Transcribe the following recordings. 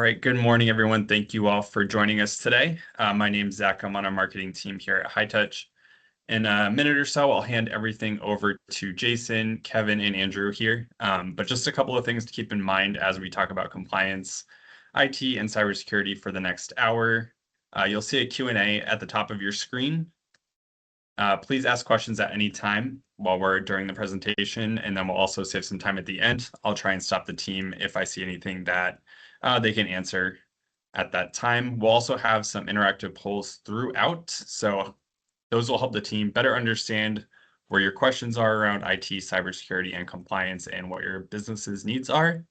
right, good morning, everyone. Thank you all for joining us today. My name's Zach. I'm on our marketing team here at HighTouch. In a minute or so, I'll hand everything over to Jason, Kevin, and Andrew here. But just a couple of things to keep in mind as we talk about compliance, IT, and cybersecurity for the next hour. You'll see a Q&A at the top of your screen. Please ask questions at any time while we're during the presentation, and then we'll also save some time at the end. I'll try and stop the team if I see anything that they can answer at that time. We'll also have some interactive polls throughout, so those will help the team better understand where your questions are around IT, cybersecurity, and compliance, and what your business's needs are.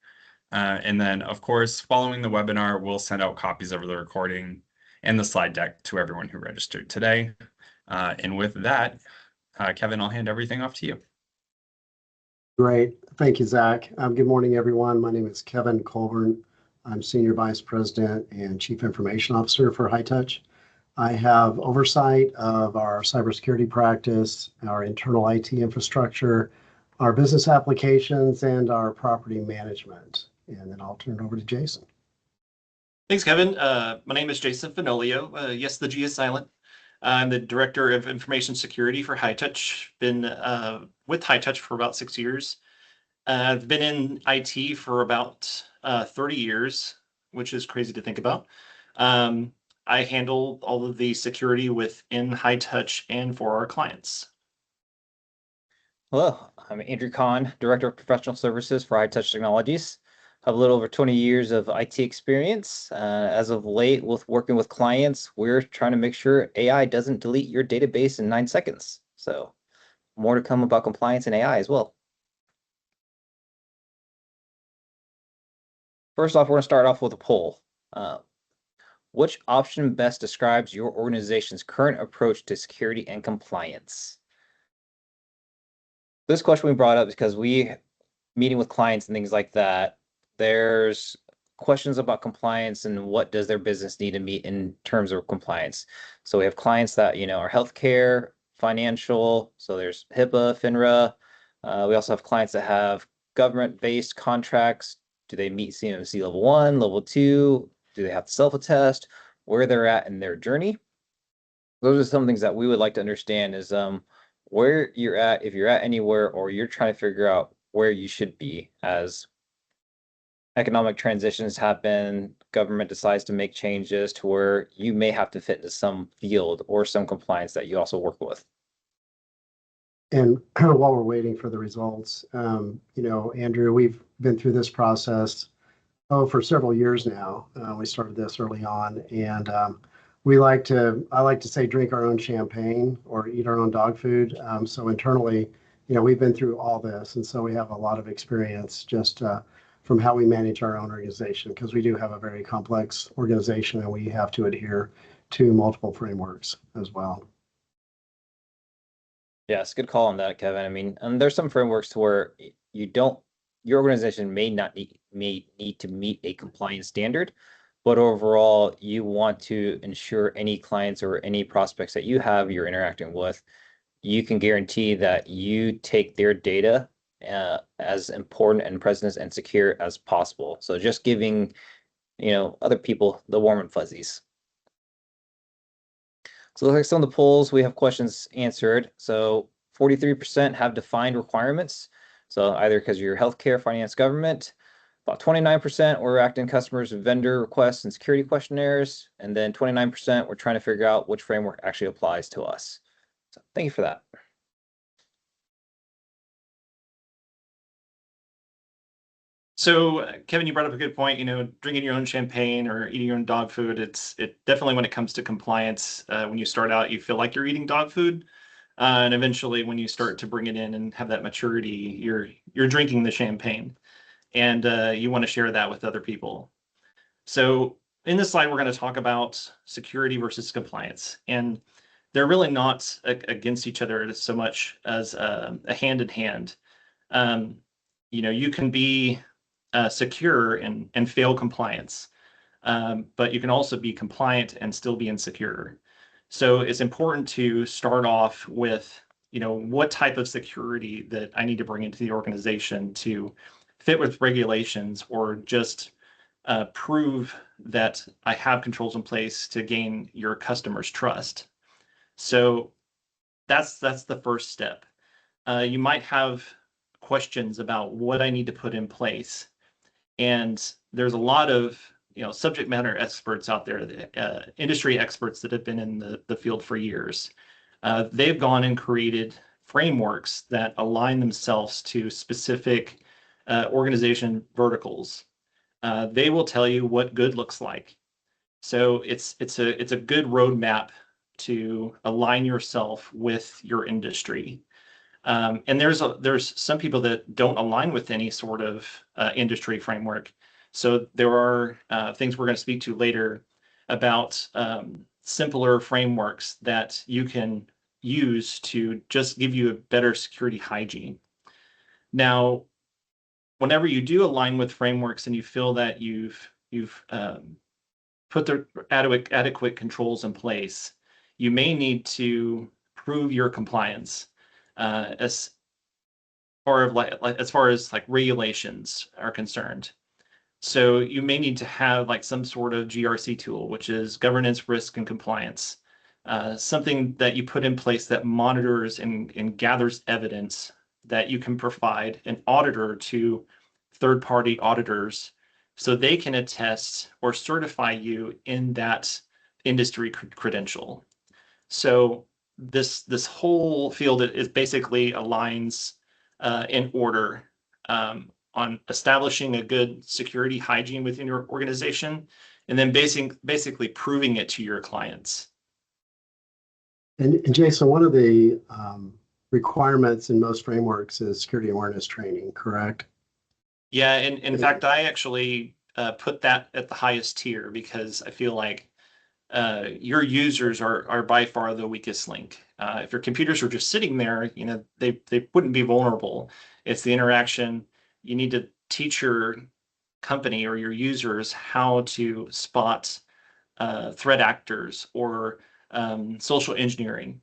And then, of course, following the webinar, we'll send out copies of the recording and the slide deck to everyone who registered today. And with that, Kevin, I'll hand everything off to you. Great. Thank you, Zach. Good morning, everyone. My name is Kevin Colburn. I'm Senior Vice President and Chief Information Officer for HighTouch. I have oversight of our cybersecurity practice, our internal IT infrastructure, our business applications, and our property management. And then I'll turn it over to Jason. Thanks, Kevin. My name is Jason Finolio. Yes, the G is silent. I'm the Director of Information Security for HighTouch. Been with HighTouch for about 6 years. I've been in IT for about 30 years, which is crazy to think about. I handle all of the security within HighTouch and for our clients. Hello, I'm Andrew Kahn, Director of Professional Services for HighTouch Technologies. I have a little over 20 years of IT experience. As of late, with working with clients, we're trying to make sure AI doesn't delete your database in 9 seconds. So more to come about compliance and AI as well. First off, we're going to start off with a poll. Which option best describes your organization's current approach to security and compliance? This question we brought up because meeting with clients and things like that, there's questions about compliance and what does their business need to meet in terms of compliance. So we have clients that, are healthcare, financial, so there's HIPAA, FINRA. We also have clients that have government-based contracts. Do they meet CMMC level 1, level 2? Do they have to self-attest? Where they're at in their journey? Those are some things that we would like to understand is where you're at, if you're at anywhere, or you're trying to figure out where you should be as economic transitions happen, government decides to make changes to where you may have to fit into some field or some compliance that you also work with. And while we're waiting for the results, Andrew, we've been through this process for several years now. We started this early on, and I like to say drink our own champagne or eat our own dog food. So internally, we've been through all this, and so we have a lot of experience just from how we manage our own organization, because we do have a very complex organization and we have to adhere to multiple frameworks as well. Yes, good call on that, Kevin. I mean, and there's some frameworks to where your organization may need to meet a compliance standard, but overall, you want to ensure any clients or any prospects that you're interacting with, you can guarantee that you take their data as important and present and secure as possible. So just giving, other people the warm and fuzzies. So looks like some of the polls, we have questions answered. So 43% have defined requirements. So either because you're healthcare, finance, government. About 29% were acting customers with vendor requests and security questionnaires. And then 29% were trying to figure out which framework actually applies to us. So thank you for that. So, Kevin, you brought up a good point, drinking your own champagne or eating your own dog food. It definitely, when it comes to compliance, when you start out, you feel like you're eating dog food. And eventually, when you start to bring it in and have that maturity, you're drinking the champagne. And you want to share that with other people. So in this slide, we're going to talk about security versus compliance. And they're really not against each other so much as a hand in hand. You can be secure and fail compliance, but you can also be compliant and still be insecure. So it's important to start off with, what type of security that I need to bring into the organization to fit with regulations or just prove that I have controls in place to gain your customer's trust. So that's the first step. You might have questions about what I need to put in place. And there's a lot of subject matter experts out there, industry experts that have been in the field for years. They've gone and created frameworks that align themselves to specific organization verticals. They will tell you what good looks like. So it's a good roadmap to align yourself with your industry. And there's some people that don't align with any sort of industry framework. So there are things we're going to speak to later about simpler frameworks that you can use to just give you a better security hygiene. Now, whenever you do align with frameworks and you feel that you've put the adequate controls in place, you may need to prove your compliance as far as regulations are concerned. So you may need to have some sort of GRC tool, which is governance, risk, and compliance. Something that you put in place that monitors and gathers evidence that you can provide an auditor to third-party auditors so they can attest or certify you in that industry credential. So this whole field is basically aligns in order on establishing a good security hygiene within your organization, and then basically proving it to your clients. And Jason, one of the requirements in most frameworks is security awareness training, correct? Yeah, and in fact, I actually put that at the highest tier because I feel like your users are by far the weakest link. If your computers are just sitting there, they wouldn't be vulnerable. It's the interaction. You need to teach your company or your users how to spot threat actors or social engineering.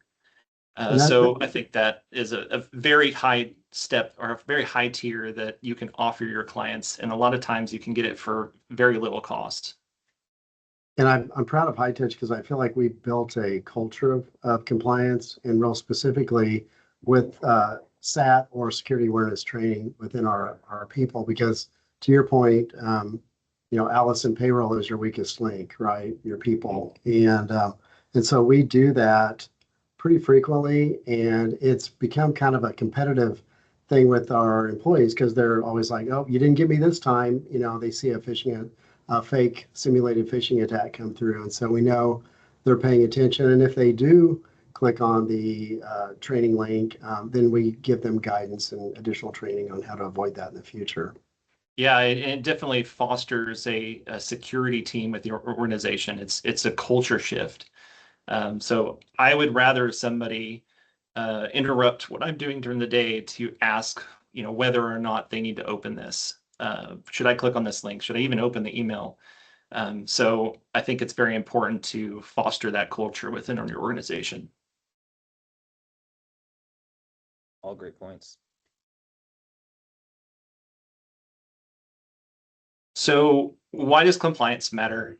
So I think that is a very high step or a very high tier that you can offer your clients. And a lot of times you can get it for very little cost. And I'm proud of High Touch because I feel like we've built a culture of compliance, and real specifically with SAT or security awareness training within our people. Because to your point, Allison, payroll is your weakest link, right? Your people, and so we do that pretty frequently, and it's become kind of a competitive thing with our employees because they're always like, "Oh, you didn't get me this time." They see a fake simulated phishing attack come through. And so we know they're paying attention. And if they do click on the training link, then we give them guidance and additional training on how to avoid that in the future. Yeah, it definitely fosters a security team with your organization. It's a culture shift. So I would rather somebody interrupt what I'm doing during the day to ask, whether or not they need to open this. Should I click on this link? Should I even open the email? So I think it's very important to foster that culture within your organization. All great points. So why does compliance matter?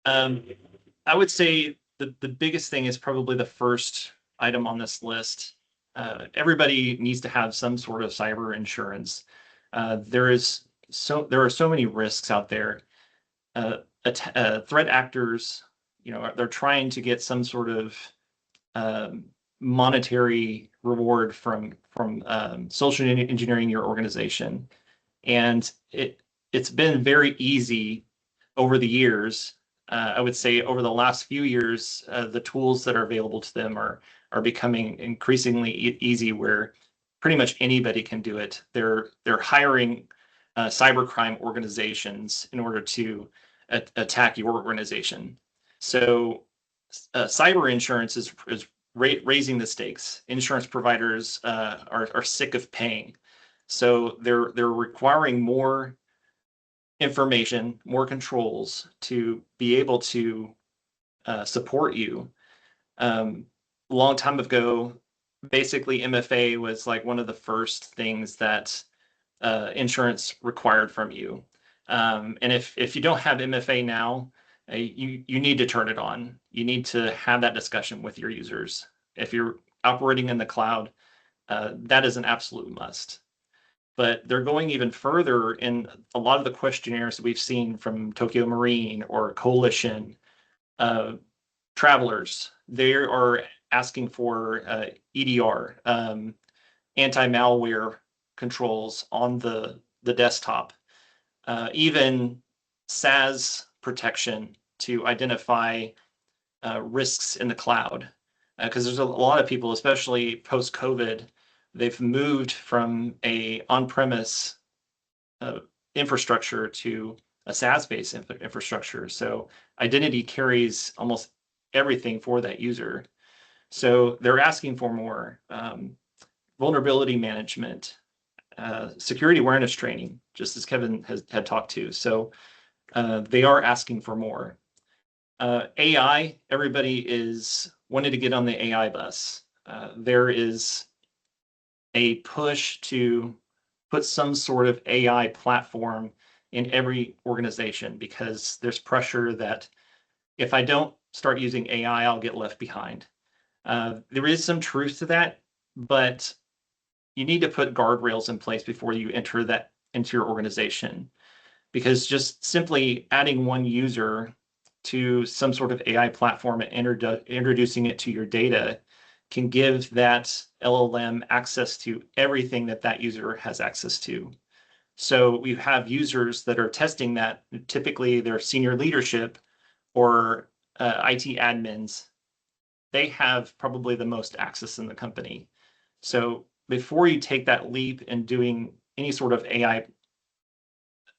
I would say the biggest thing is probably the first item on this list. Everybody needs to have some sort of cyber insurance. There are so many risks out there. Threat actors, they're trying to get some sort of monetary reward from social engineering your organization, and it's been very easy over the years. I would say over the last few years, the tools that are available to them are becoming increasingly easy, where pretty much anybody can do it. They're hiring cybercrime organizations in order to attack your organization. So cyber insurance is raising the stakes. Insurance providers are sick of paying, so they're requiring more information, more controls to be able to support you. Long time ago, basically MFA was like one of the first things that insurance required from you. And if you don't have MFA now, you need to turn it on. You need to have that discussion with your users. If you're operating in the cloud, that is an absolute must. But they're going even further in a lot of the questionnaires that we've seen from Tokyo Marine or Coalition, travelers. They are asking for EDR, anti-malware controls on the desktop, even SaaS protection to identify risks in the cloud. Because there's a lot of people, especially post-COVID, they've moved from a on-premise infrastructure to a SaaS-based infrastructure. So identity carries almost everything for that user. So they're asking for more vulnerability management, security awareness training, just as Kevin had talked to. So they are asking for more. AI, everybody is wanting to get on the AI bus. There is a push to put some sort of AI platform in every organization because there's pressure that if I don't start using AI, I'll get left behind. There is some truth to that, but you need to put guardrails in place before you enter that into your organization, because just simply adding one user to some sort of AI platform and introducing it to your data can give that LLM access to everything that that user has access to. So we have users that are testing that. Typically, they're senior leadership or IT admins. They have probably the most access in the company. So before you take that leap in doing any sort of AI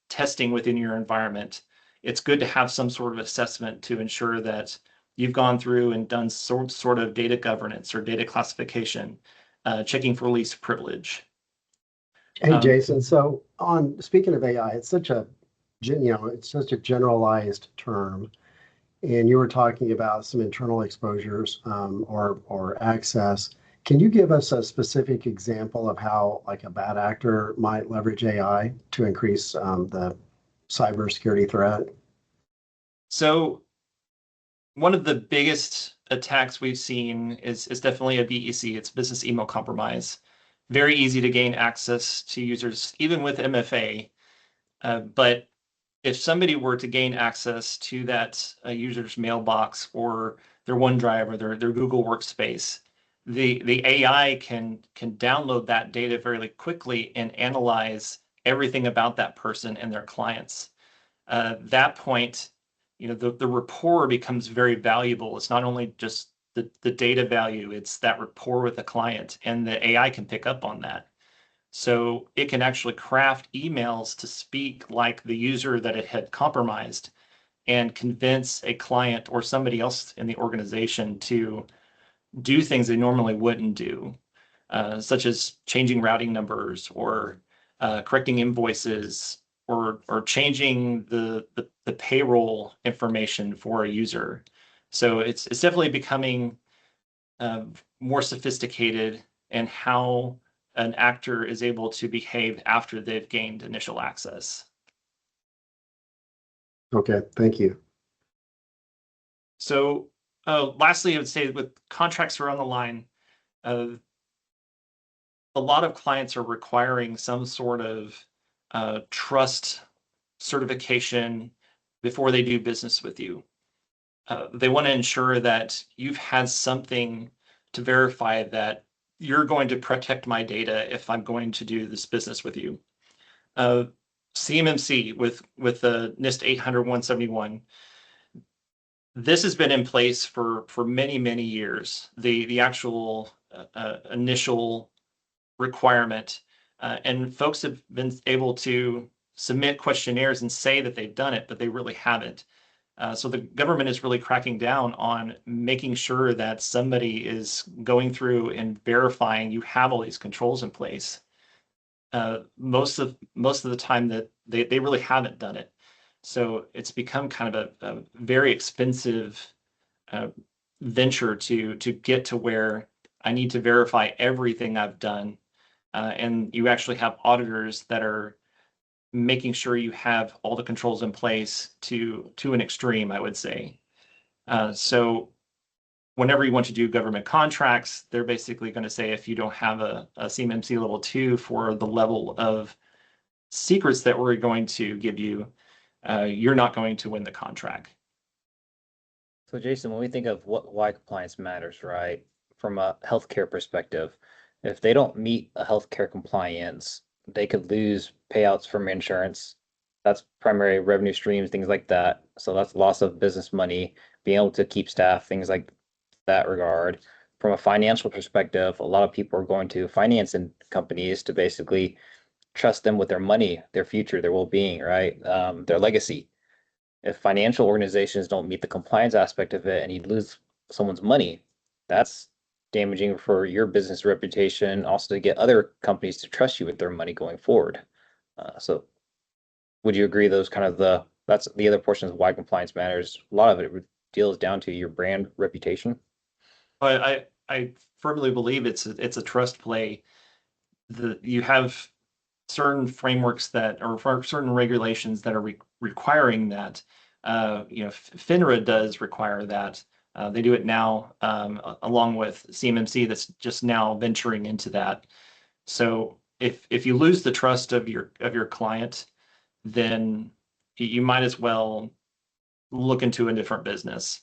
testing within your environment, it's good to have some sort of assessment to ensure that you've gone through and done sort of data governance or data classification, checking for least privilege. Hey, Jason. So on speaking of AI, it's such a it's such a generalized term, and you were talking about some internal exposures or access. Can you give us a specific example of how like a bad actor might leverage AI to increase the cybersecurity threat? So one of the biggest attacks we've seen is definitely a BEC. It's business email compromise. Very easy to gain access to users, even with MFA. But if somebody were to gain access to that user's mailbox or their OneDrive or their Google Workspace, the AI can download that data very quickly and analyze everything about that person and their clients. That point, the rapport becomes very valuable. It's not only just the data value, it's that rapport with the client, and the AI can pick up on that. So it can actually craft emails to speak like the user that it had compromised and convince a client or somebody else in the organization to do things they normally wouldn't do, such as changing routing numbers or correcting invoices or changing the payroll information for a user. So it's definitely becoming more sophisticated in how an actor is able to behave after they've gained initial access. Okay, thank you. So lastly, I would say with contracts are on the line, a lot of clients are requiring some sort of trust certification before they do business with you. They want to ensure that you've had something to verify that you're going to protect my data if I'm going to do this business with you. CMMC with the NIST 800-171. This has been in place for many years. The actual initial requirement, and folks have been able to submit questionnaires and say that they've done it, but they really haven't. So the government is really cracking down on making sure that somebody is going through and verifying you have all these controls in place. Most of the time that they really haven't done it. So it's become kind of a very expensive venture to get to where I need to verify everything I've done. And you actually have auditors that are making sure you have all the controls in place to an extreme, I would say. So whenever you want to do government contracts, they're basically going to say if you don't have a CMMC level 2 for the level of secrets that we're going to give you, you're not going to win the contract. So Jason, when we think of why compliance matters, right? From a healthcare perspective, if they don't meet a healthcare compliance, they could lose payouts from insurance. That's primary revenue streams, things like that. So that's loss of business money, being able to keep staff, things like that regard. From a financial perspective, a lot of people are going to finance in companies to basically trust them with their money, their future, their well-being, right? Their legacy. If financial organizations don't meet the compliance aspect of it and you lose someone's money, that's damaging for your business reputation, also to get other companies to trust you with their money going forward. So would you agree those kind of that's the other portions of why compliance matters? A lot of it deals down to your brand reputation. I firmly believe it's a trust play. You have certain frameworks that, or certain regulations that are requiring that. FINRA does require that. They do it now, along with CMMC that's just now venturing into that. So if you lose the trust of your client, then you might as well look into a different business.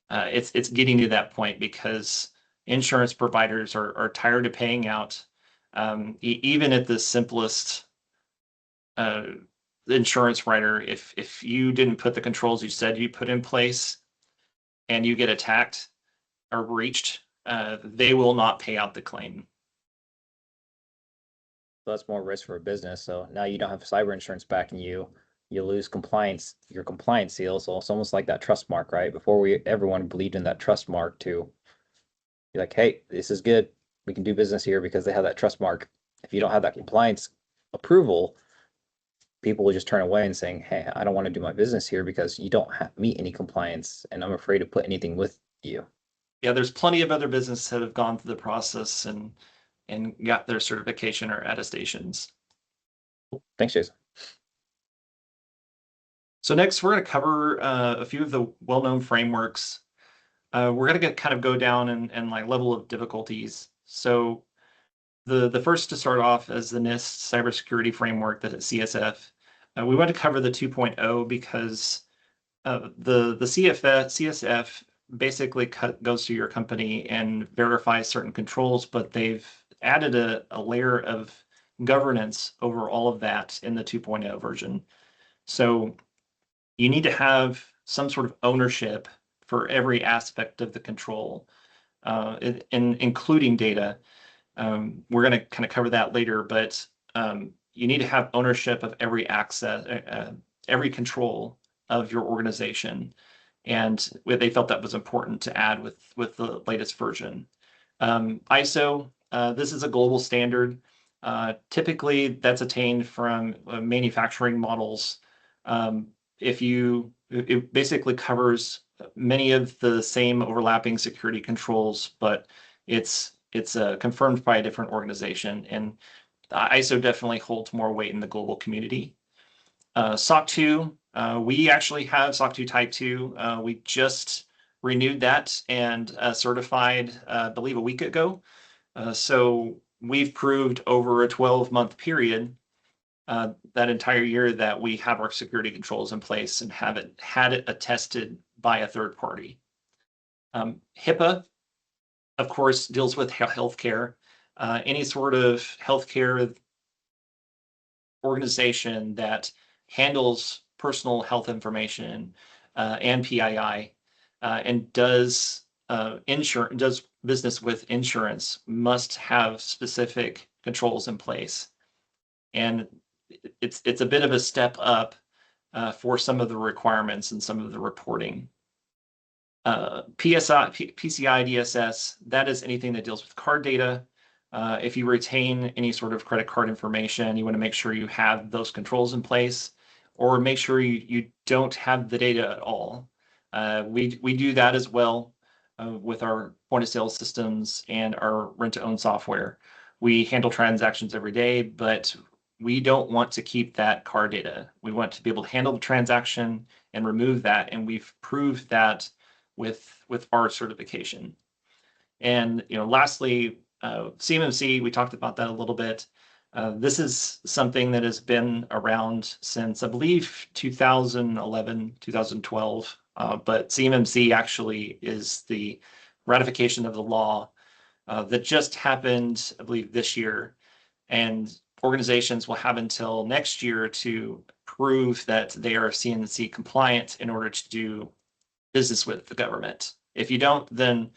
It's getting to that point because insurance providers are tired of paying out, even at the simplest insurance writer. If you didn't put the controls you said you put in place and you get attacked or breached, they will not pay out the claim. So that's more risk for a business. So now you don't have cyber insurance backing you. You lose compliance, your compliance seal. So it's almost like that trust mark, right? Before everyone believed in that trust mark to be like, hey, this is good. We can do business here because they have that trust mark. If you don't have that compliance approval, people will just turn away and saying, hey, I don't want to do my business here because you don't meet any compliance and I'm afraid to put anything with you. Yeah, there's plenty of other businesses that have gone through the process and got their certification or attestations. Thanks, Jason. So next, we're going to cover a few of the well-known frameworks. We're going to kind of go down and like level of difficulties. So the first to start off is the NIST cybersecurity framework, that is CSF. We want to cover the 2.0 because the CSF basically goes to your company and verifies certain controls, but they've added a layer of governance over all of that in the 2.0 version. So you need to have some sort of ownership for every aspect of the control, including data. We're going to kind of cover that later, but you need to have ownership of every access, every control of your organization. And they felt that was important to add with the latest version. ISO, this is a global standard. Typically, that's attained from manufacturing models. It basically covers many of the same overlapping security controls, but it's confirmed by a different organization, and ISO definitely holds more weight in the global community. SOC 2, we actually have SOC 2 Type 2. We just renewed that and certified, I believe, a week ago. So we've proved over a 12-month period, that entire year, that we have our security controls in place and had it attested by a third party. HIPAA, of course, deals with healthcare. Any sort of healthcare organization that handles personal health information and PII and does business with insurance must have specific controls in place. And it's a bit of a step up for some of the requirements and some of the reporting. PCI DSS, that is anything that deals with card data. If you retain any sort of credit card information, you want to make sure you have those controls in place, or make sure you don't have the data at all. We do that as well with our point of sale systems and our rent to own software. We handle transactions every day, but we don't want to keep that card data. We want to be able to handle the transaction and remove that. And we've proved that with our certification. And lastly, CMMC, we talked about that a little bit. This is something that has been around since, I believe, 2011, 2012. But CMMC actually is the ratification of the law that just happened, I believe, this year. And organizations will have until next year to prove that they are CMMC compliant in order to do business with the government. If you don't, then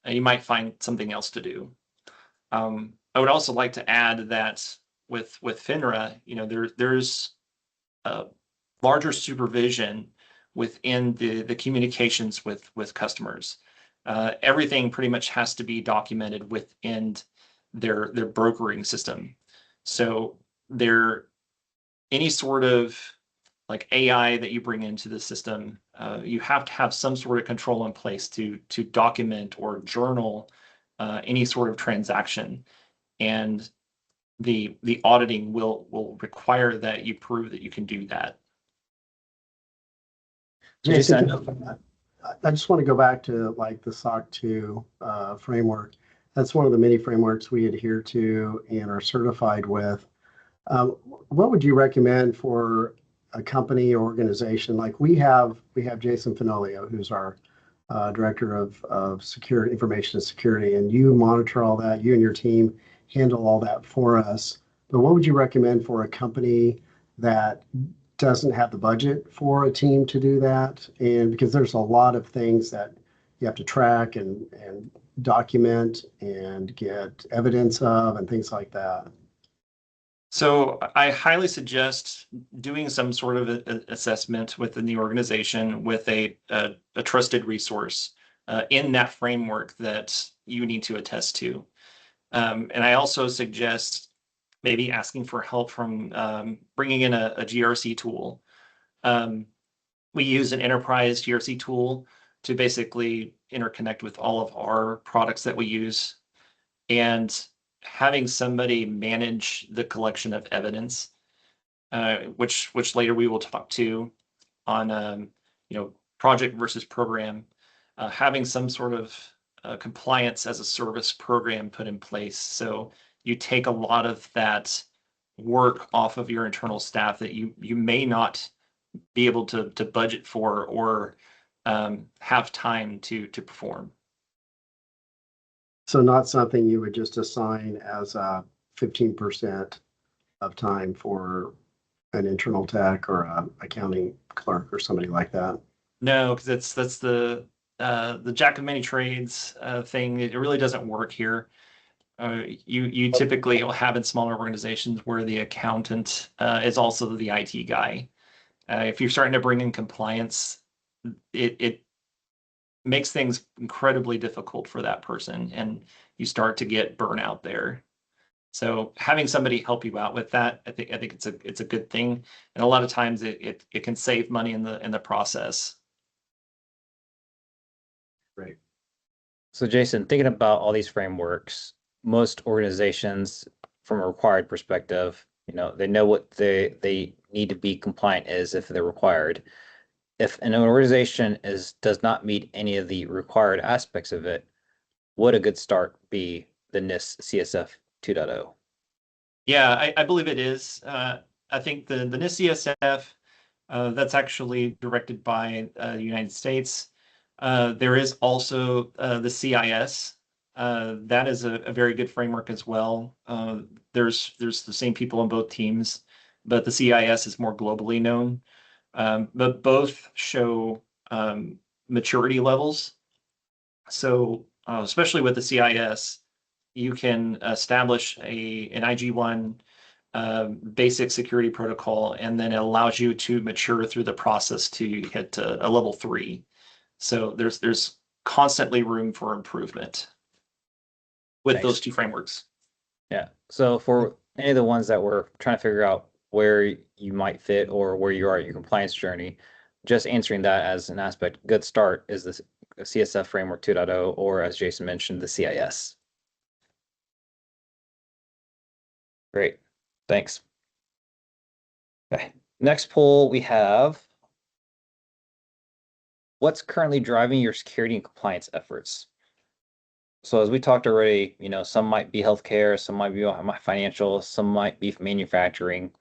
you might find something else to do. I would also like to add that with FINRA, there's a larger supervision within the communications with customers. Everything pretty much has to be documented within their brokering system. So any sort of like AI that you bring into the system, you have to have some sort of control in place to document or journal any sort of transaction. And the auditing will require that you prove that you can do that. Jason, I just want to go back to like the SOC 2 framework. That's one of the many frameworks we adhere to and are certified with. What would you recommend for a company or organization? Like we have Jason Finolio, who's our director of security, information security, and you monitor all that. You and your team handle all that for us. But what would you recommend for a company that doesn't have the budget for a team to do that? And because there's a lot of things that you have to track and document and get evidence of and things like that. So I highly suggest doing some sort of assessment within the organization with a trusted resource in that framework that you need to attest to. And I also suggest maybe asking for help from bringing in a GRC tool. We use an enterprise GRC tool to basically interconnect with all of our products that we use. And having somebody manage the collection of evidence, which later we will talk to on project versus program, having some sort of compliance as a service program put in place. So you take a lot of that work off of your internal staff that you may not be able to budget for or have time to perform. So not something you would just assign as a 15% of time for an internal tech or a accounting clerk or somebody like that. No, because that's the jack of many trades thing. It really doesn't work here. You typically will have in smaller organizations where the accountant is also the IT guy. If you're starting to bring in compliance, it makes things incredibly difficult for that person, and you start to get burnout there. So having somebody help you out with that, I think it's a good thing, and a lot of times it can save money in the process. Right. So Jason, thinking about all these frameworks, most organizations from a required perspective, they know what they need to be compliant is if they're required. If an organization does not meet any of the required aspects of it, would a good start be the NIST CSF 2.0? Yeah, I believe it is. I think the NIST CSF, that's actually directed by the United States. There is also the CIS. That is a very good framework as well. There's the same people on both teams, but the CIS is more globally known. But both show maturity levels. So especially with the CIS, you can establish an IG1 basic security protocol, and then it allows you to mature through the process to hit a level 3. So there's constantly room for improvement with those two frameworks. Yeah. So for any of the ones that we're trying to figure out where you might fit or where you are at your compliance journey, just answering that as an aspect, good start is the CSF framework 2.0, or as Jason mentioned, the CIS. Great. Thanks. Okay. Next poll we have, what's currently driving your security and compliance efforts? So as we talked already, some might be healthcare, some might be financial, some might be manufacturing.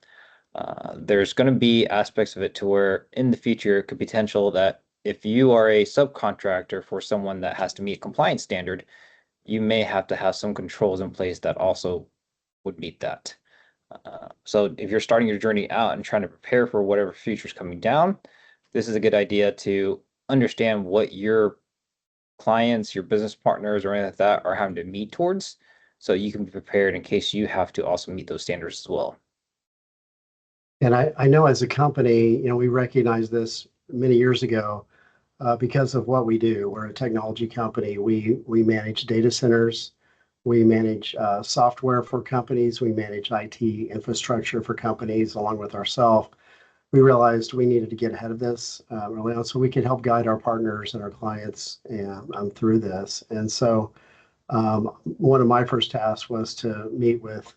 There's going to be aspects of it to where in the future it could be potential that if you are a subcontractor for someone that has to meet a compliance standard, you may have to have some controls in place that also would meet that. So if you're starting your journey out and trying to prepare for whatever future is coming down, this is a good idea to understand what your clients, your business partners, or anything like that are having to meet towards, so you can be prepared in case you have to also meet those standards as well. And I know as a company, we recognized this many years ago because of what we do. We're a technology company. We manage data centers. We manage software for companies. We manage IT infrastructure for companies along with ourselves. We realized we needed to get ahead of this early on so we could help guide our partners and our clients through this. And so one of my first tasks was to meet with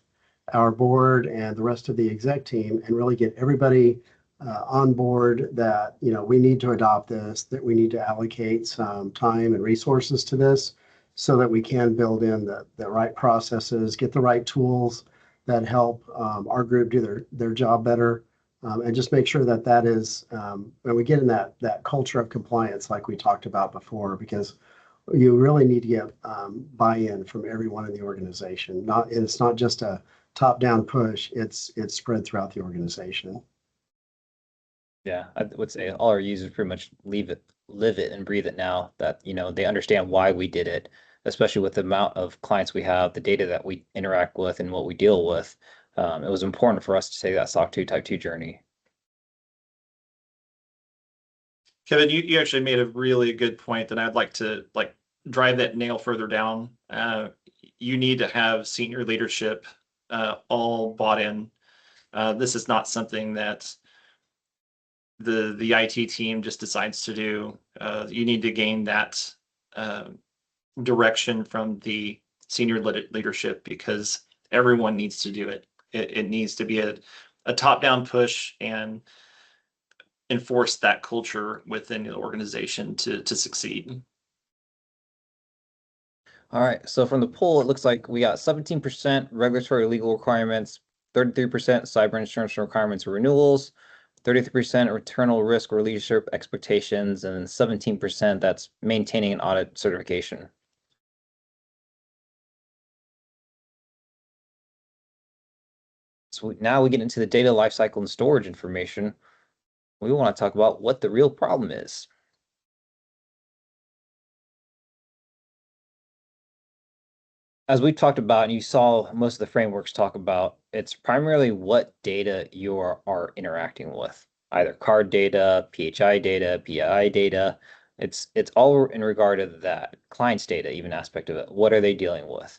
our board and the rest of the exec team and really get everybody on board that, we need to adopt this, that we need to allocate some time and resources to this so that we can build in the right processes, get the right tools that help our group do their job better. And just make sure that is when we get in that culture of compliance like we talked about before, because you really need to get buy-in from everyone in the organization. It's not just a top-down push, it's spread throughout the organization. Yeah, I would say all our users pretty much live it and breathe it now that, they understand why we did it, especially with the amount of clients we have, the data that we interact with and what we deal with. It was important for us to take that SOC 2 Type 2 journey. Kevin, you actually made a really good point that I'd like to drive that nail further down. You need to have senior leadership all bought in. This is not something that the IT team just decides to do. You need to gain that direction from the senior leadership because everyone needs to do it. It needs to be a top-down push and enforce that culture within the organization to succeed. All right, so from the poll, it looks like we got 17% regulatory legal requirements, 33% cyber insurance requirements or renewals, 33% internal risk or leadership expectations, and 17% that's maintaining an audit certification. So now we get into the data lifecycle and storage information. We want to talk about what the real problem is. As we talked about, and you saw most of the frameworks talk about, it's primarily what data you are interacting with, either card data, PHI data, PII data. It's all in regard to that client's data, even aspect of it. What are they dealing with?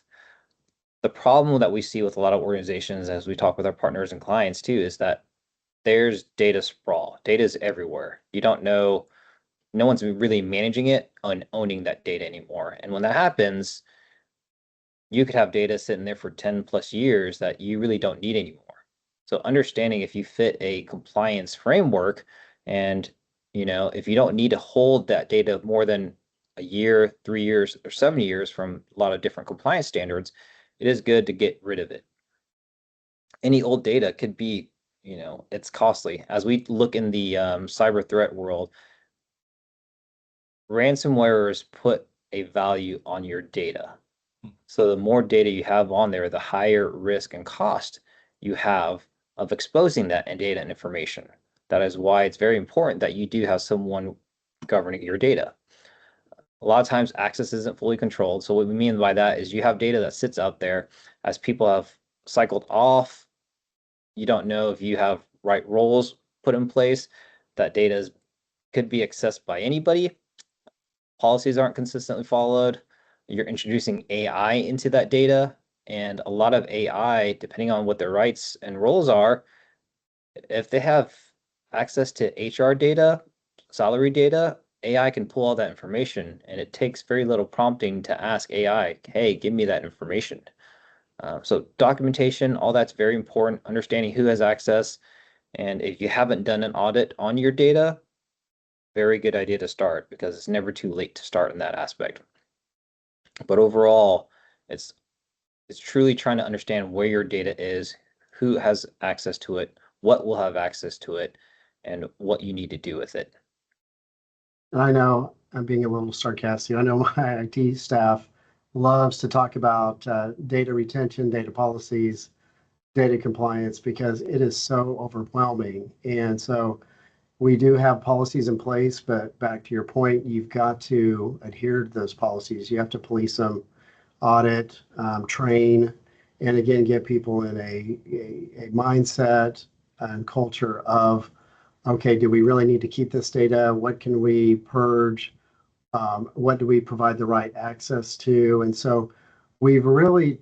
The problem that we see with a lot of organizations as we talk with our partners and clients too is that there's data sprawl. Data is everywhere. You don't know, no one's really managing it and owning that data anymore. And when that happens, you could have data sitting there for 10 plus years that you really don't need anymore. So understanding if you fit a compliance framework and, if you don't need to hold that data more than a year, 3 years, or 7 years from a lot of different compliance standards, it is good to get rid of it. Any old data could be, it's costly. As we look in the cyber threat world, ransomwares put a value on your data. So the more data you have on there, the higher risk and cost you have of exposing that and data and information. That is why it's very important that you do have someone governing your data. A lot of times access isn't fully controlled. So what we mean by that is you have data that sits out there as people have cycled off. You don't know if you have right roles put in place. That data could be accessed by anybody. Policies aren't consistently followed. You're introducing AI into that data, and a lot of AI, depending on what their rights and roles are, if they have access to HR data, salary data, AI can pull all that information, and it takes very little prompting to ask AI, hey, give me that information. So documentation, all that's very important. Understanding who has access, And if you haven't done an audit on your data, very good idea to start, because it's never too late to start in that aspect. But overall, it's truly trying to understand where your data is, who has access to it, what will have access to it, and what you need to do with it. And I know I'm being a little sarcastic. I know my IT staff loves to talk about data retention, data policies, data compliance, because it is so overwhelming. And so we do have policies in place, but back to your point, you've got to adhere to those policies. You have to police them, audit, train, and again, get people in a mindset and culture of, okay, do we really need to keep this data? What can we purge? What do we provide the right access to? And so we've really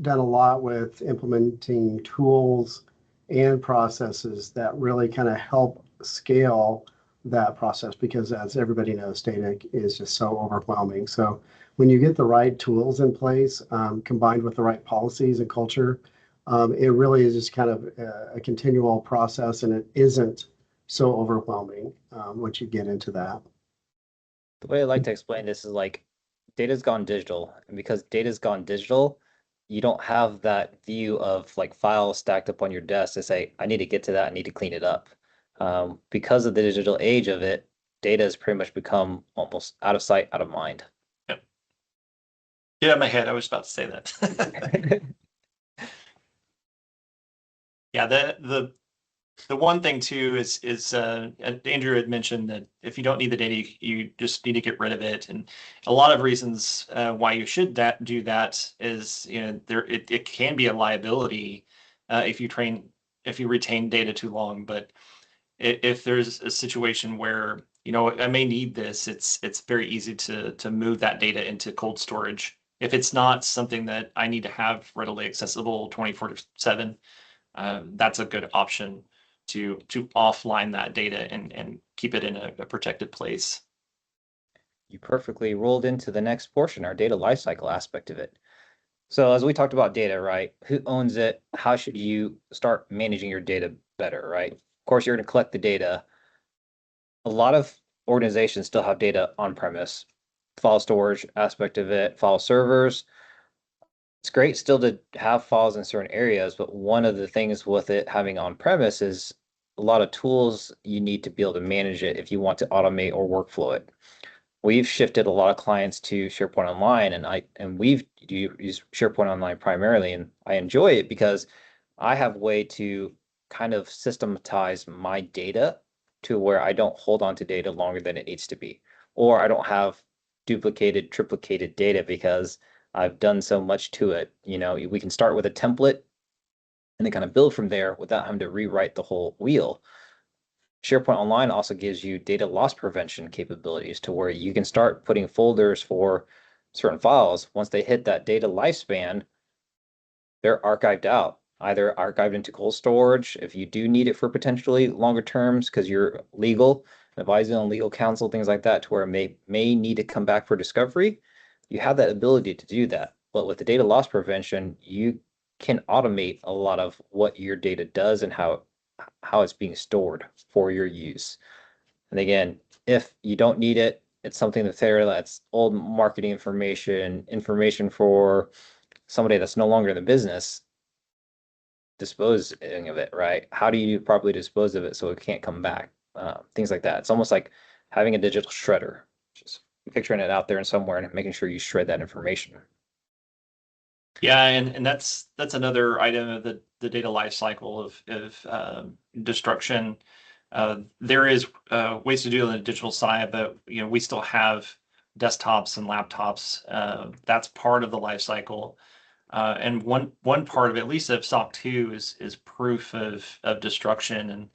done a lot with implementing tools and processes that really kind of help scale that process, because as everybody knows, data is just so overwhelming. So when you get the right tools in place, combined with the right policies and culture, it really is just kind of a continual process, and it isn't so overwhelming once you get into that. The way I like to explain this is like data's gone digital, and because data's gone digital, you don't have that view of like files stacked up on your desk to say, I need to get to that, I need to clean it up. Because of the digital age of it, data has pretty much become almost out of sight, out of mind. Yep. Get out of my head. I was about to say that. Yeah, the one thing too is Andrew had mentioned that if you don't need the data, you just need to get rid of it. And a lot of reasons why you should do that is, it can be a liability if you retain data too long. But if there's a situation where, I may need this, it's very easy to move that data into cold storage. If it's not something that I need to have readily accessible 24/7, that's a good option to offline that data and keep it in a protected place. You perfectly rolled into the next portion, our data lifecycle aspect of it. So as we talked about data, right? Who owns it? How should you start managing your data better, right? Of course, you're going to collect the data. A lot of organizations still have data on premise, file storage aspect of it, file servers. It's great still to have files in certain areas, but one of the things with it having on premise is a lot of tools you need to be able to manage it if you want to automate or workflow it. We've shifted a lot of clients to SharePoint Online, and we've used SharePoint Online primarily, and I enjoy it because I have a way to kind of systematize my data to where I don't hold on to data longer than it needs to be, or I don't have duplicated, triplicated data because I've done so much to it. We can start with a template and then kind of build from there without having to rewrite the whole wheel. SharePoint Online also gives you data loss prevention capabilities to where you can start putting folders for certain files. Once they hit that data lifespan, they're archived out, either archived into cold storage if you do need it for potentially longer terms because you're legal, advising on legal counsel, things like that, to where it may need to come back for discovery. You have that ability to do that. But with the data loss prevention, you can automate a lot of what your data does and how it's being stored for your use. And again, if you don't need it, it's something that's old marketing information for somebody that's no longer in the business, disposing of it, right? How do you properly dispose of it so it can't come back? Things like that. It's almost like having a digital shredder, just picturing it out there and somewhere and making sure you shred that information. Yeah, and that's another item of the data life cycle of destruction. There is ways to do it on the digital side, but we still have desktops and laptops. That's part of the life cycle. And one part of it, at least of SOC 2, is proof of destruction. And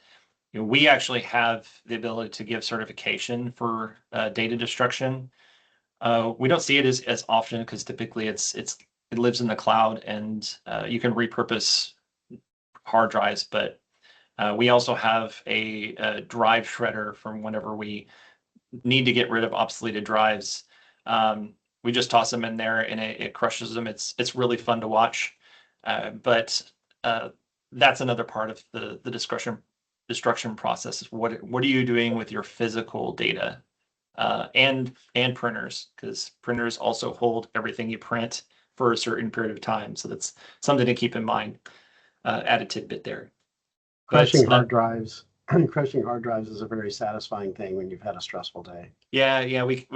we actually have the ability to give certification for data destruction. We don't see it as often because typically it lives in the cloud, and you can repurpose hard drives. But we also have a drive shredder from whenever we need to get rid of obsoleted drives. We just toss them in there and it crushes them. It's really fun to watch. But that's another part of the discussion destruction processes. What are you doing with your physical data? And printers, because printers also hold everything you print for a certain period of time. So that's something to keep in mind. Added tidbit there. Crushing hard drives. Crushing hard drives is a very satisfying thing when you've had a stressful day. Yeah, we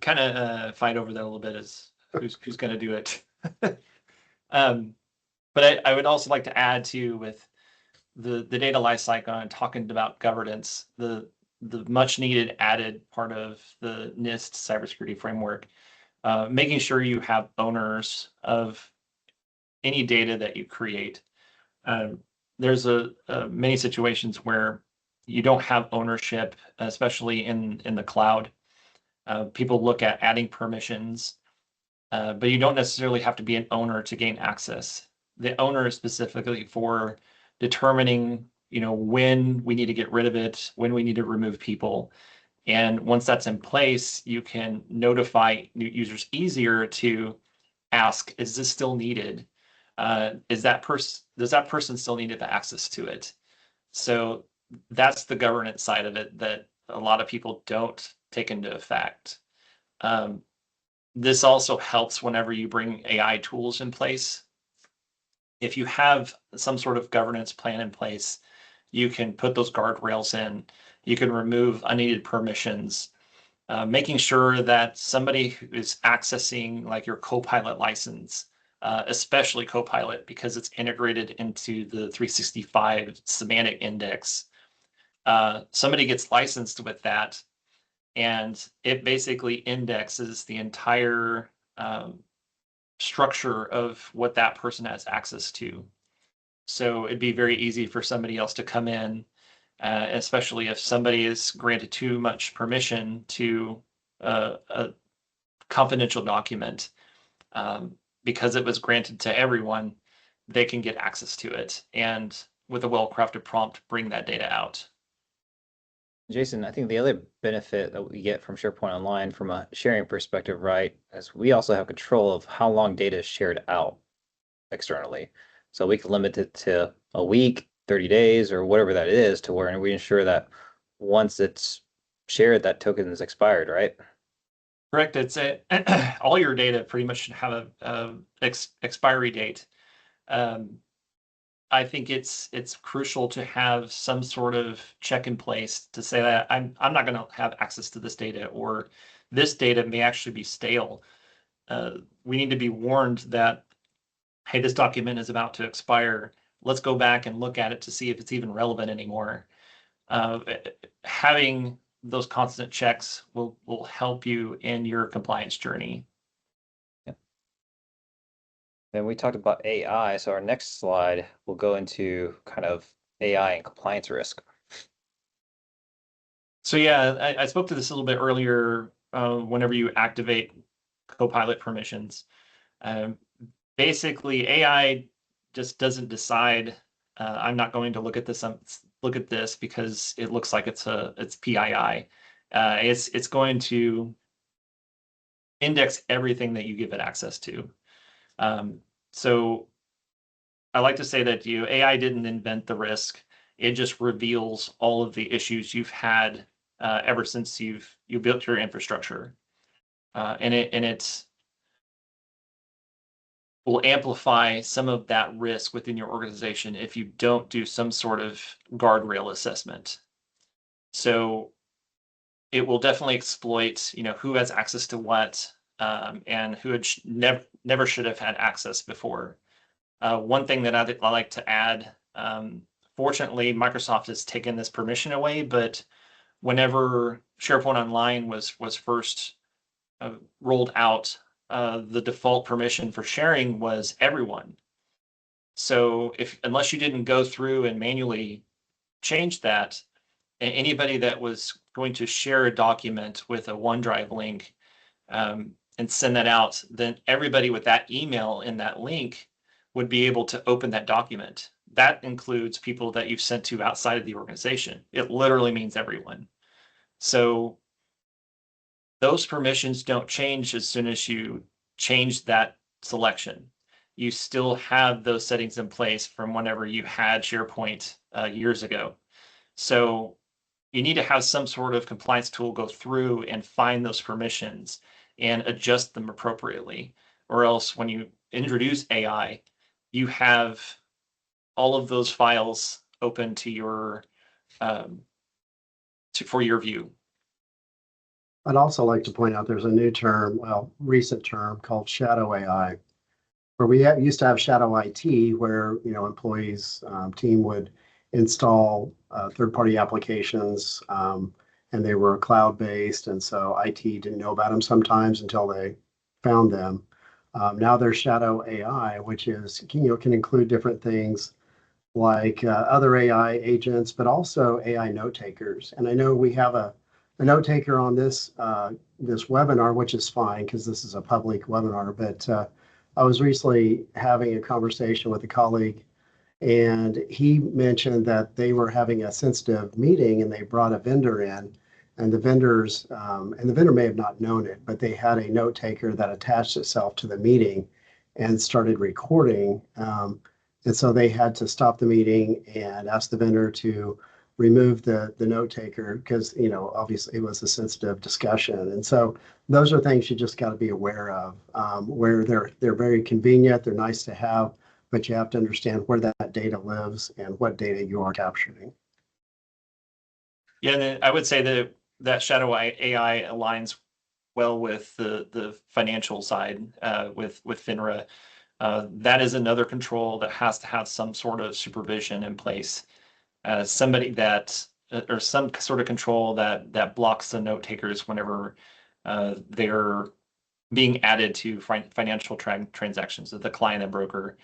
kind of fight over that a little bit as who's going to do it. But I would also like to add to with the data lifecycle and talking about governance, the much needed added part of the NIST cybersecurity framework, making sure you have owners of any data that you create. There's many situations where you don't have ownership, especially in the cloud. People look at adding permissions, but you don't necessarily have to be an owner to gain access. The owner is specifically for determining, when we need to get rid of it, when we need to remove people. And once that's in place, you can notify new users easier to ask, is this still needed? Does that person still need the access to it? So that's the governance side of it that a lot of people don't take into effect. This also helps whenever you bring AI tools in place. If you have some sort of governance plan in place, you can put those guardrails in. You can remove unneeded permissions, making sure that somebody who is accessing like your Copilot license, especially Copilot because it's integrated into the 365 semantic index, somebody gets licensed with that, and it basically indexes the entire structure of what that person has access to. So it'd be very easy for somebody else to come in, especially if somebody is granted too much permission to a confidential document. Because it was granted to everyone, they can get access to it. And with a well-crafted prompt, bring that data out. Jason, I think the other benefit that we get from SharePoint Online from a sharing perspective, right, is we also have control of how long data is shared out externally. So we can limit it to a week, 30 days, or whatever that is, to where we ensure that once it's shared, that token is expired, right? Correct. It's all your data pretty much should have a expiry date. I think it's crucial to have some sort of check in place to say that I'm not going to have access to this data, or this data may actually be stale. We need to be warned that, hey, this document is about to expire. Let's go back and look at it to see if it's even relevant anymore. Having those constant checks will help you in your compliance journey. Then we talked about AI, so our next slide will go into kind of AI and compliance risk. So yeah, I spoke to this a little bit earlier. Whenever you activate Copilot permissions, basically AI just doesn't decide. I'm not going to look at this because it looks like it's PII. It's going to index everything that you give it access to. So I like to say that AI didn't invent the risk. It just reveals all of the issues you've had ever since you built your infrastructure, and it will amplify some of that risk within your organization if you don't do some sort of guardrail assessment. So it will definitely exploit, who has access to what, and who had never should have had access before. One thing that I like to add, fortunately, Microsoft has taken this permission away, but whenever SharePoint Online was first rolled out, the default permission for sharing was everyone. So unless you didn't go through and manually change that, anybody that was going to share a document with a OneDrive link and send that out, then everybody with that email in that link would be able to open that document. That includes people that you've sent to outside of the organization. It literally means everyone. So those permissions don't change as soon as you change that selection. You still have those settings in place from whenever you had SharePoint years ago. So you need to have some sort of compliance tool go through and find those permissions and adjust them appropriately. Or else when you introduce AI, you have all of those files open to your for your view. I'd also like to point out there's a new term, well, recent term called shadow AI, where we used to have shadow IT, where employees team would install third-party applications, and they were cloud-based, and so IT didn't know about them sometimes until they found them. Now there's shadow AI, which is can include different things like other AI agents, but also AI note takers. And I know we have a note taker on this this webinar, which is fine because this is a public webinar. But I was recently having a conversation with a colleague, and he mentioned that they were having a sensitive meeting, and they brought a vendor in, and the vendor may have not known it, but they had a note taker that attached itself to the meeting and started recording. And so they had to stop the meeting and ask the vendor to remove the note taker because, obviously it was a sensitive discussion. And so those are things you just got to be aware of, where they're very convenient, they're nice to have, but you have to understand where that data lives and what data you are capturing. Yeah, and I would say that shadow AI aligns well with the financial side with FINRA. That is another control that has to have some sort of supervision in place. Somebody that or some sort of control that blocks the note takers whenever they're being added to financial transactions of the client and broker.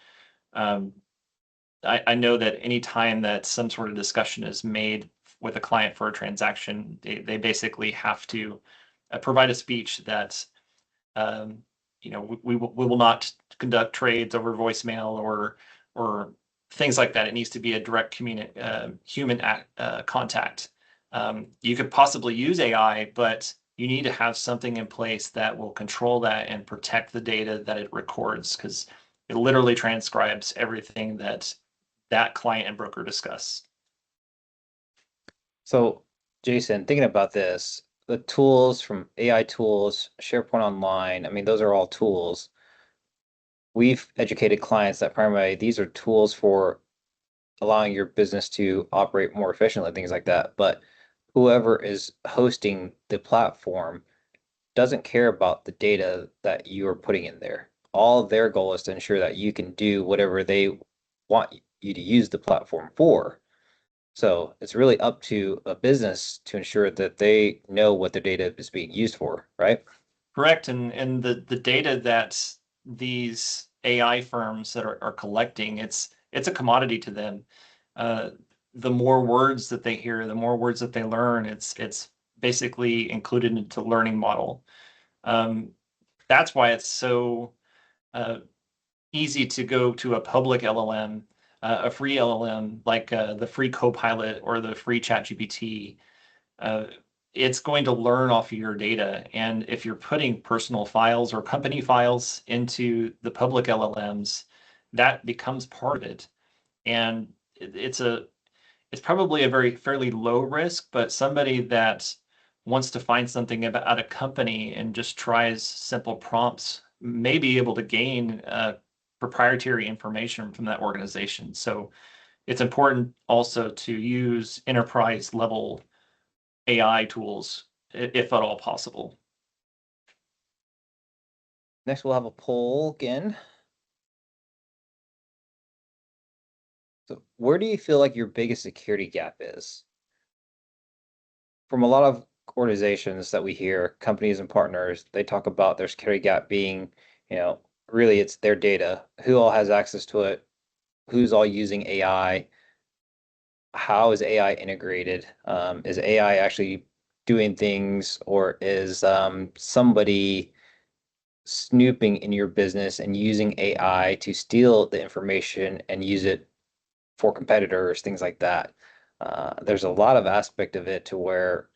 I know that any time that some sort of discussion is made with a client for a transaction, they basically have to provide a speech that we will not conduct trades over voicemail or things like that. It needs to be a direct human contact. You could possibly use AI, but you need to have something in place that will control that and protect the data that it records, because it literally transcribes everything that client and broker discuss. So, Jason, thinking about this, the tools from AI tools, SharePoint Online, I mean, those are all tools. We've educated clients that primarily these are tools for allowing your business to operate more efficiently, things like that. But whoever is hosting the platform doesn't care about the data that you are putting in there. All their goal is to ensure that you can do whatever they want you to use the platform for. So it's really up to a business to ensure that they know what their data is being used for, right? Correct. And the data that these AI firms that are collecting, it's a commodity to them. Uh, the more words that they hear, the more words that they learn, it's basically included into learning model. That's why it's so easy to go to a public LLM, a free LLM like the free Copilot or the free ChatGPT. It's going to learn off of your data. And if you're putting personal files or company files into the public LLMs, that becomes part of it. And it's probably a very fairly low risk, but somebody that wants to find something about a company and just tries simple prompts may be able to gain proprietary information from that organization. So it's important also to use enterprise level AI tools if at all possible. Next, we'll have a poll again. So where do you feel like your biggest security gap is? From a lot of organizations that we hear, companies and partners, they talk about their security gap being, really it's their data, who all has access to it, who's all using AI, how is AI integrated? Is AI actually doing things, or is somebody snooping in your business and using AI to steal the information and use it for competitors, things like that? There's a lot of aspect of it to where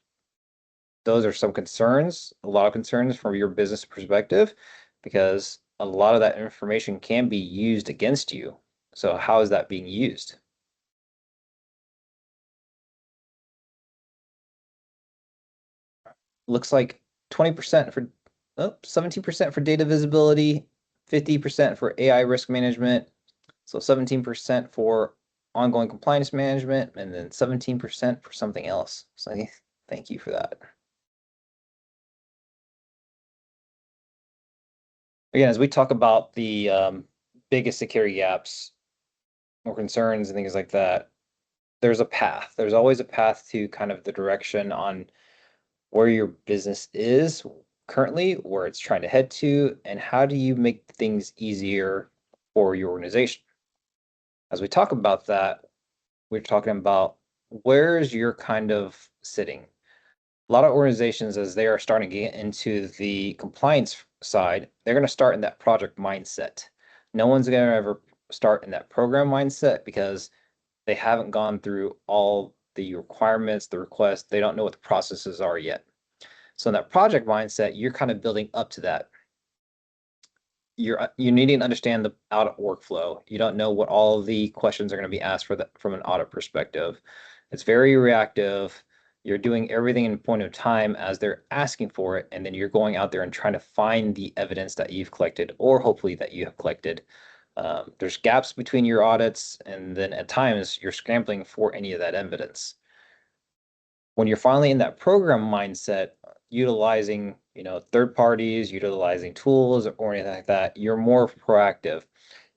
those are some concerns, a lot of concerns from your business perspective, because a lot of that information can be used against you. So how is that being used? looks like 20% for 17% for data visibility, 50% for AI risk management, so 17% for ongoing compliance management, and then 17% for something else. So thank you for that. Again, as we talk about the biggest security gaps or concerns and things like that, there's a path. There's always a path to kind of the direction on where your business is currently, where it's trying to head to, and how do you make things easier for your organization. As we talk about that, we're talking about where's your kind of sitting. A lot of organizations, as they are starting to get into the compliance side, they're going to start in that project mindset. No one's going to ever start in that program mindset because they haven't gone through all the requirements, the requests. They don't know what the processes are yet. So in that project mindset, you're kind of building up to that. You needing to understand the audit workflow. You don't know what all of the questions are going to be asked for from an audit perspective. It's very reactive. You're doing everything in point of time as they're asking for it, and then you're going out there and trying to find the evidence that you've collected, or hopefully that you have collected. There's gaps between your audits, and then at times you're scrambling for any of that evidence. When you're finally in that program mindset, utilizing, third parties, utilizing tools or anything like that, you're more proactive.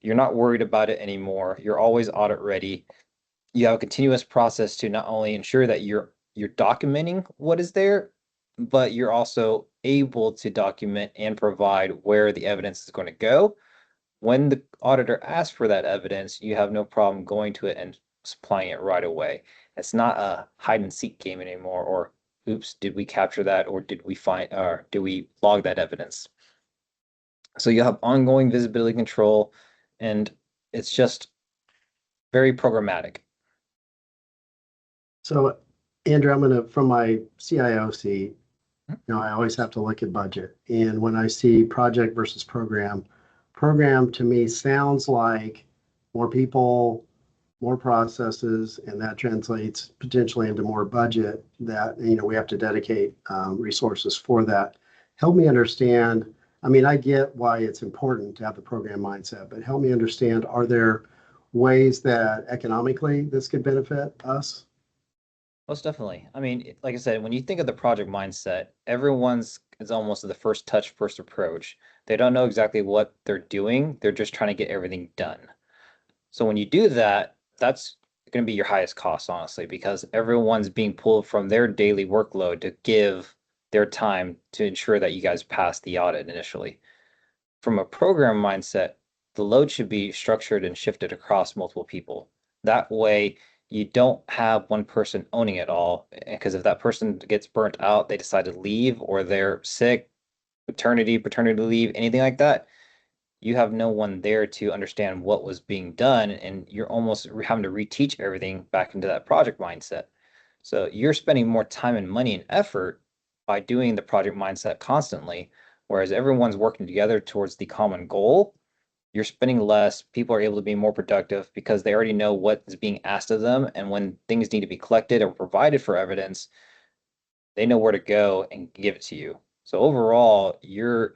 You're not worried about it anymore. You're always audit ready. You have a continuous process to not only ensure that you're documenting what is there, but you're also able to document and provide where the evidence is going to go. When the auditor asks for that evidence, you have no problem going to it and supplying it right away. It's not a hide and seek game anymore, or oops, did we capture that, or did we log that evidence? So you have ongoing visibility control, and it's just very programmatic. So, Andrew, from my CIO seat, I always have to look at budget. And when I see project versus program to me sounds like more people, more processes, and that translates potentially into more budget that, we have to dedicate resources for that. Help me understand. I mean, I get why it's important to have the program mindset, but help me understand, are there ways that economically this could benefit us? Most definitely. I mean, like I said, when you think of the project mindset, everyone's is almost the first touch, first approach. They don't know exactly what they're doing. They're just trying to get everything done. So when you do that, that's going to be your highest cost, honestly, because everyone's being pulled from their daily workload to give their time to ensure that you guys pass the audit initially. From a program mindset, the load should be structured and shifted across multiple people. That way, you don't have one person owning it all. Because if that person gets burnt out, they decide to leave, or they're sick, paternity leave, anything like that, you have no one there to understand what was being done, and you're almost having to reteach everything back into that project mindset. So you're spending more time and money and effort by doing the project mindset constantly, whereas everyone's working together towards the common goal. You're spending less, people are able to be more productive because they already know what is being asked of them, and when things need to be collected or provided for evidence, they know where to go and give it to you. So overall, your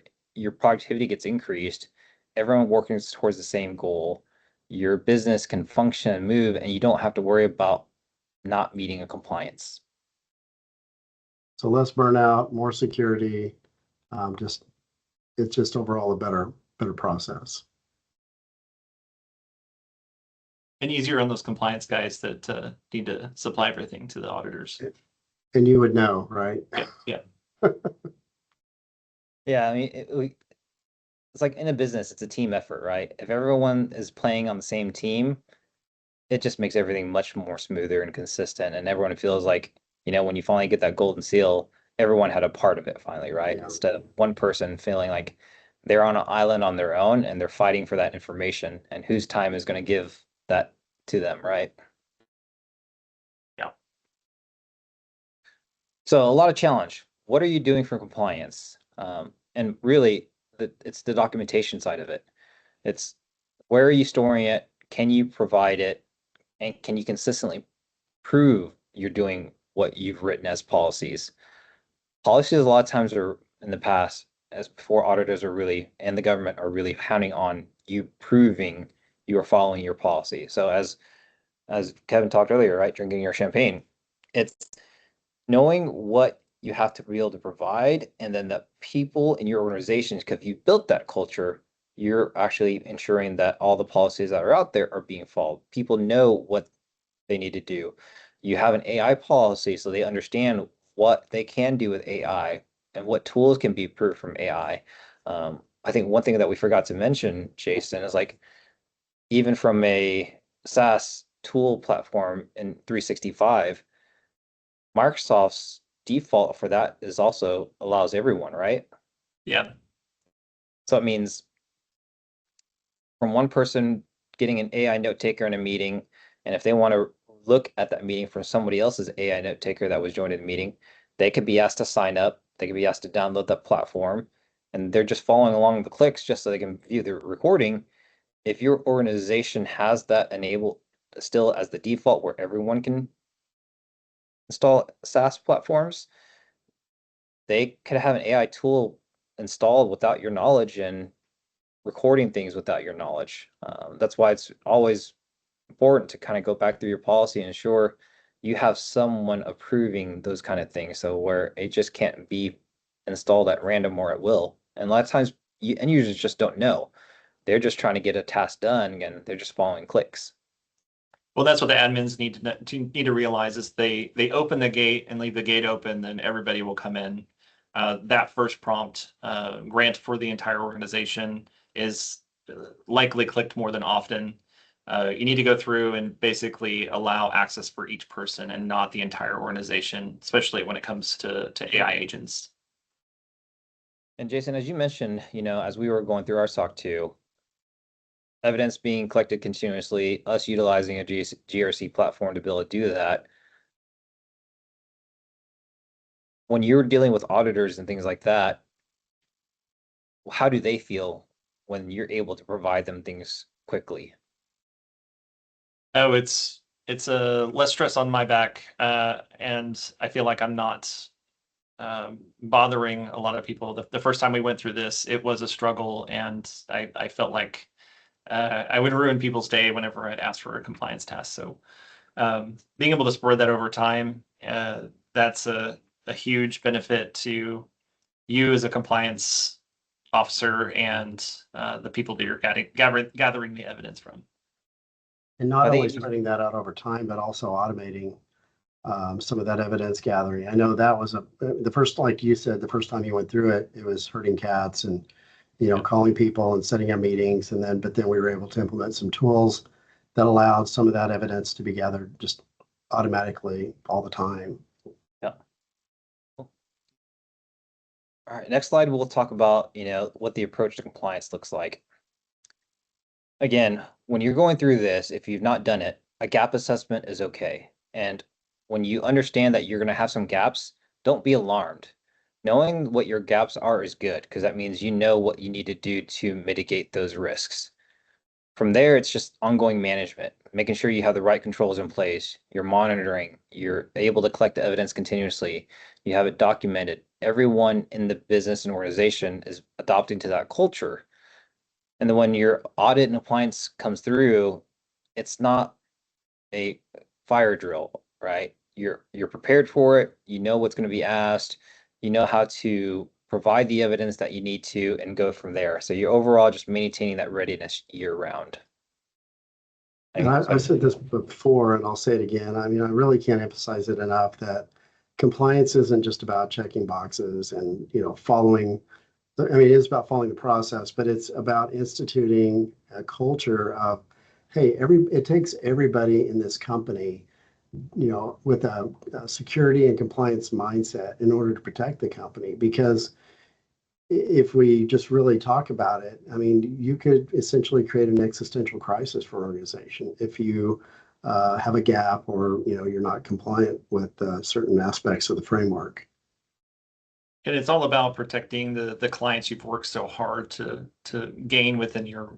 productivity gets increased, everyone working towards the same goal, your business can function and move, and you don't have to worry about not meeting a compliance. So less burnout, more security, it's just overall a better process. And easier on those compliance guys that need to supply everything to the auditors. And you would know, right? Yeah. Yeah, I mean, it's like in a business, it's a team effort, right? If everyone is playing on the same team, it just makes everything much more smoother and consistent, and everyone feels like, when you finally get that golden seal, everyone had a part of it finally, right? Yeah. Instead of one person feeling like they're on an island on their own and they're fighting for that information, and whose time is going to give that to them, right? Yeah. So a lot of challenge. What are you doing for compliance? And really, it's the documentation side of it. It's where are you storing it? Can you provide it? And can you consistently prove you're doing what you've written as policies? policies a lot of times are in the past, as before auditors are really, and the government are really counting on you proving you are following your policy. So as Kevin talked earlier, right, drinking your champagne, it's knowing what you have to be able to provide, and then the people in your organizations, because you built that culture, you're actually ensuring that all the policies that are out there are being followed. People know what they need to do. You have an AI policy, so they understand what they can do with AI and what tools can be approved from AI. I think one thing that we forgot to mention, Jason, is like even from a SaaS tool platform in 365, Microsoft's default for that is also allows everyone, right? Yeah. So it means from one person getting an AI note taker in a meeting, and if they want to look at that meeting from somebody else's AI note taker that was joining the meeting, they could be asked to sign up, they could be asked to download that platform, and they're just following along the clicks just so they can view the recording. If your organization has that enabled still as the default where everyone can install SaaS platforms, they could have an AI tool installed without your knowledge and recording things without your knowledge. That's why it's always important to kind of go back through your policy and ensure you have someone approving those kind of things. So where it just can't be installed at random or at will. And a lot of times end users just don't know. They're just trying to get a task done and they're just following clicks. Well, that's what the admins need to realize is they open the gate and leave the gate open, then everybody will come in. That first prompt grant for the entire organization is likely clicked more than often. You need to go through and basically allow access for each person and not the entire organization, especially when it comes to AI agents. And Jason, as you mentioned, as we were going through our SOC 2, evidence being collected continuously, us utilizing a GRC platform to be able to do that. When you're dealing with auditors and things like that, how do they feel when you're able to provide them things quickly? Oh, it's a less stress on my back, and I feel like I'm not bothering a lot of people. The first time we went through this, it was a struggle, and I felt like I would ruin people's day whenever I'd ask for a compliance task. So being able to spread that over time, that's a huge benefit to you as a compliance officer and the people that you're gathering the evidence from. And not I only think spreading that out over time, but also automating some of that evidence gathering. I know that was the first, like you said, the first time you went through it, it was herding cats and, calling people and setting up meetings. But then we were able to implement some tools that allowed some of that evidence to be gathered just automatically all the time. yeah. All right, next slide, we'll talk about, what the approach to compliance looks like. Again, when you're going through this, if you've not done it, a gap assessment is okay. And when you understand that you're going to have some gaps, don't be alarmed. Knowing what your gaps are is good because that means you know what you need to do to mitigate those risks. From there, it's just ongoing management, making sure you have the right controls in place, you're monitoring, you're able to collect the evidence continuously, you have it documented. Everyone in the business and organization is adopting to that culture. And then when your audit and appliance comes through, it's not a fire drill, right? You're prepared for it, you know what's going to be asked, you know how to provide the evidence that you need to and go from there. So you're overall just maintaining that readiness year round. And I've said this before, and I'll say it again. I mean, I really can't emphasize it enough that compliance isn't just about checking boxes and, following. I mean, it is about following the process, but it's about instituting a culture of, hey, it takes everybody in this company, with a security and compliance mindset in order to protect the company. Because if we just really talk about it, I mean, you could essentially create an existential crisis for an organization if you have a gap or you're not compliant with certain aspects of the framework. And it's all about protecting the clients you've worked so hard to gain within your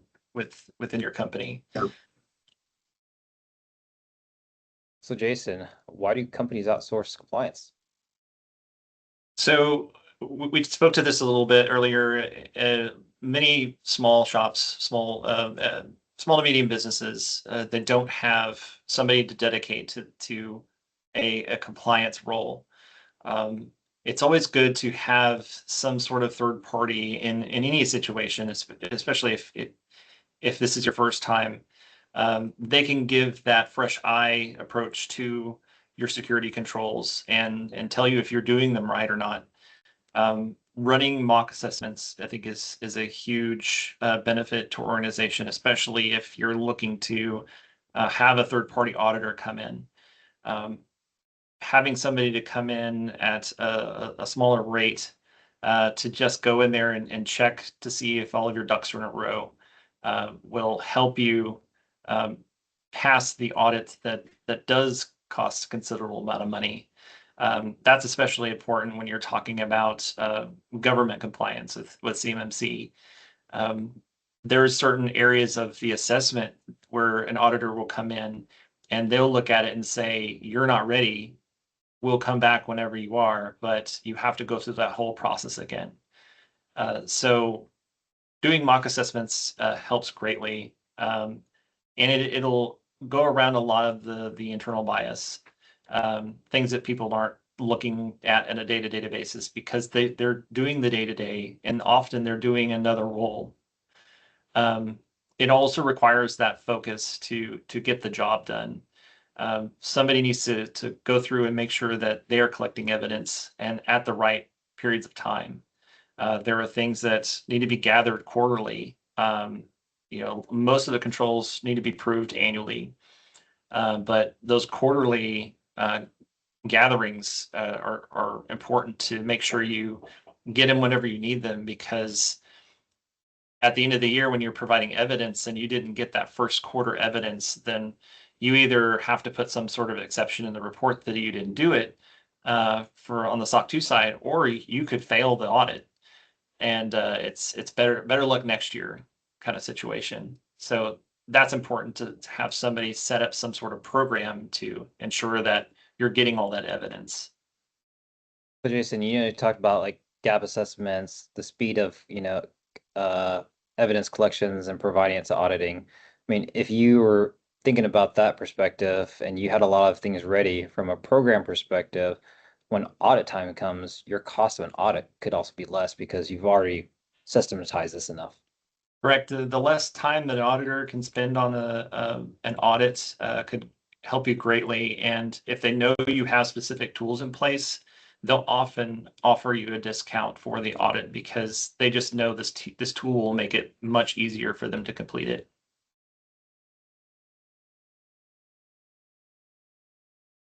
company. Yeah. So Jason, why do companies outsource compliance? So we spoke to this a little bit earlier. Many small shops, small to medium businesses that don't have somebody to dedicate to a compliance role. It's always good to have some sort of third party in any situation, especially if this is your first time. They can give that fresh eye approach to your security controls and tell you if you're doing them right or not. Running mock assessments, I think, is a huge benefit to organization, especially if you're looking to have a third party auditor come in. Having somebody to come in at a smaller rate to just go in there and check to see if all of your ducks are in a row will help you pass the audit that does cost a considerable amount of money. That's especially important when you're talking about government compliance with CMMC. There are certain areas of the assessment where an auditor will come in and they'll look at it and say, you're not ready. We'll come back whenever you are, but you have to go through that whole process again. So doing mock assessments helps greatly. And it'll go around a lot of the internal bias, things that people aren't looking at on a day-to-day basis because they're doing the day-to-day and often they're doing another role. It also requires that focus to get the job done. Somebody needs to go through and make sure that they are collecting evidence and at the right periods of time. There are things that need to be gathered quarterly. Most of the controls need to be proved annually, but those quarterly gatherings are important to make sure you get them whenever you need them, because at the end of the year, when you're providing evidence and you didn't get that first quarter evidence, then you either have to put some sort of exception in the report that you didn't do it for on the SOC 2 side, or you could fail the audit. And it's better luck next year kind of situation. So that's important to have somebody set up some sort of program to ensure that you're getting all that evidence. So Jason, you talked about like gap assessments, the speed of, evidence collections and providing it to auditing. I mean, if you were thinking about that perspective and you had a lot of things ready from a program perspective, when audit time comes, your cost of an audit could also be less because you've already systematized this enough. Correct. The less time that an auditor can spend on an audit could help you greatly. And if they know you have specific tools in place, they'll often offer you a discount for the audit because they just know this tool will make it much easier for them to complete it.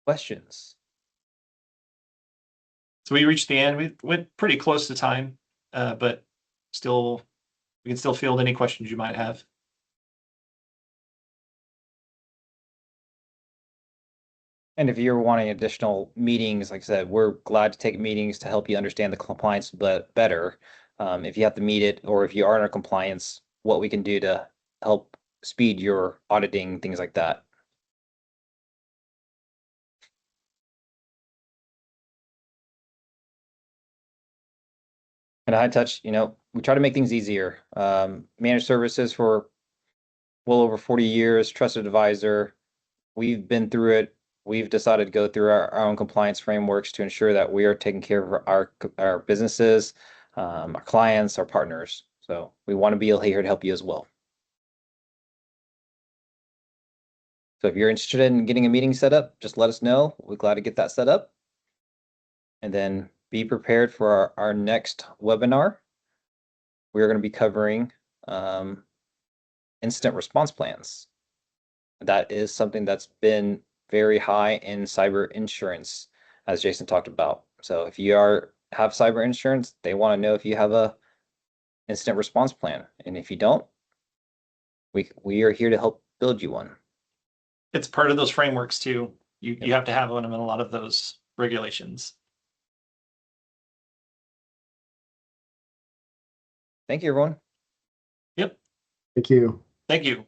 Questions? So we reached the end. We went pretty close to time, but we can still field any questions you might have. And if you're wanting additional meetings, like I said, we're glad to take meetings to help you understand the compliance better. If you have to meet it, or if you are in compliance, what we can do to help speed your auditing, things like that. And High Touch, we try to make things easier. Managed services for well over 40 years, trusted advisor. We've been through it. We've decided to go through our own compliance frameworks to ensure that we are taking care of our businesses, our clients, our partners. So we want to be here to help you as well. So if you're interested in getting a meeting set up, just let us know. We're glad to get that set up. And then be prepared for our next webinar. We're going to be covering incident response plans. That is something that's been very high in cyber insurance, as Jason talked about. So if you have cyber insurance, they want to know if you have a incident response plan. And if you don't, we are here to help build you one. It's part of those frameworks too. You have to have one in a lot of those regulations. Thank you, everyone. Yep. Thank you. Thank you.